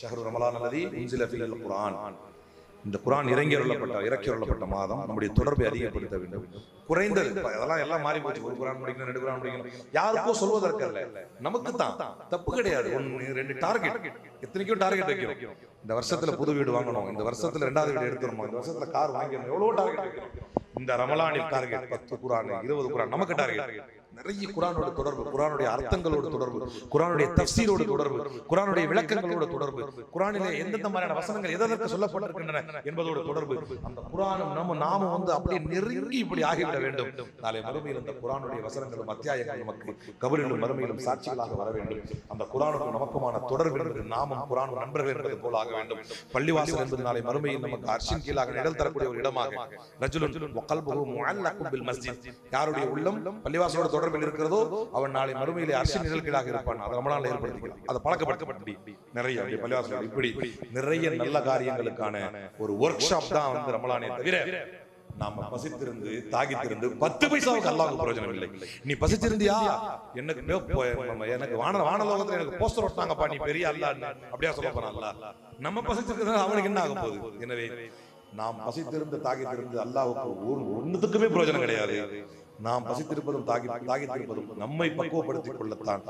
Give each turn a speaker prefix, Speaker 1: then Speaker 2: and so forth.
Speaker 1: ஷஹ்ரு ரமலான் அல்லதி உன்சில ஃபீஹில் குர்ஆன். இந்த குர்ஆன் இறக்கியுள்ளப்பட்ட மாதம். நம்முடைய தொடர்பை அதிகப்படுத்த வேண்டும். குறைந்தது அதெல்லாம் எல்லாம் மாறி போச்சு. ஒரு குர்ஆன் படிக்கணும், 2 குர்ஆன் படிக்கணும், யாருக்கும் சொல்வதற்கு அல்ல, நமக்கு தான். தப்பு கிடையாது. 1 2 டார்கெட், எத்தனைக்கும் டார்கெட் வைக்கிறோம். இந்த வருஷத்துல புது வீடு வாங்கணும், இந்த வருஷத்துல 2வது வீடு எடுத்துறோம், இந்த வருஷத்துல கார் வாங்கணும், எவ்வளவு டார்கெட் வைக்கிறோம். இந்த ரமலானில் டார்கெட் 10 குர்ஆன், 20 குர்ஆன் நமக்கு டார்கெட். நிறைய குர்ஆனோட தொடர்பு, குர்ஆனுடைய அர்த்தங்களோட தொடர்பு, குர்ஆனுடைய தஃசீரோட தொடர்பு, குர்ஆனுடைய விளக்கங்களோட தொடர்பு, குர்ஆனிலே எந்தெந்த மாதிரியான வசனங்கள் எதற்கு சொல்லப்பட்டிருக்கின்றன என்பதோட தொடர்பு. அந்த குர்ஆனும் நாம அப்படியே நெருங்கி இப்படி ஆகிவிட வேண்டும். நாளை மறுமையில் அந்த குர்ஆனுடைய வசனங்களும் அத்தியாயங்களும் நமக்கு கபரிலும் மறுமையிலும் சாட்சிகளாக வர வேண்டும். அந்த குர்ஆனுக்கும் நமக்குமான தொடர்பு என்பது நாமும் குர்ஆனும் நண்பர்கள் என்பது போல ஆக வேண்டும். பள்ளிவாசல் என்பது நாளை மறுமையில் நமக்கு அர்ஷின் கீழாக நிழல் தரக்கூடிய ஒரு இடமாக, ரஜுலுன் வகல்புஹு முஅல்லகுன் பில் மஸ்ஜித், யாருடைய உள்ளம் பள்ளிவாசலோட தொடர்பில் இருக்கிறதோ அவன் நாளை மறுமையிலே அர்ஷின் நிழல் கீழாக இருப்பான். அதை ரமலான்ல ஏற்படுத்திக்கலாம். அதை பழக்கப்படுத்தப்பட்டு நிறைய பள்ளிவாசல் இப்படி நிறைய நல்ல காரியங்களுக்கான ஒரு ஒர்க் ஷாப் தான் ரமலானே தவிர நாம பசித்திருந்து தாகித்திருந்து 10 பைசாவுக்கு அல்லாஹ்வுக்கு பிரயோஜனம் இல்லை. நீ பசித்திருந்தியா, எனக்கு வானலோகத்துல எனக்கு போஸ்டர் ஒட்டாங்கப்பா, நீ பெரிய அல்லாஹ் அப்படியே சொல்ல போறான் அல்லாஹ். நம்ம பசித்திருக்கிறது அவனுக்கு என்ன ஆக போகுது? எனவே நாம் பசித்திருந்து தாகித்திருந்து அல்லாஹ்வுக்கு ஒன்னுத்துக்குமே பிரயோஜனம் கிடையாது. நாம் பசித்திருப்பதும் தாகித்திருப்பதும் நம்மை பக்குவப்படுத்திக் கொள்ளத்தான்.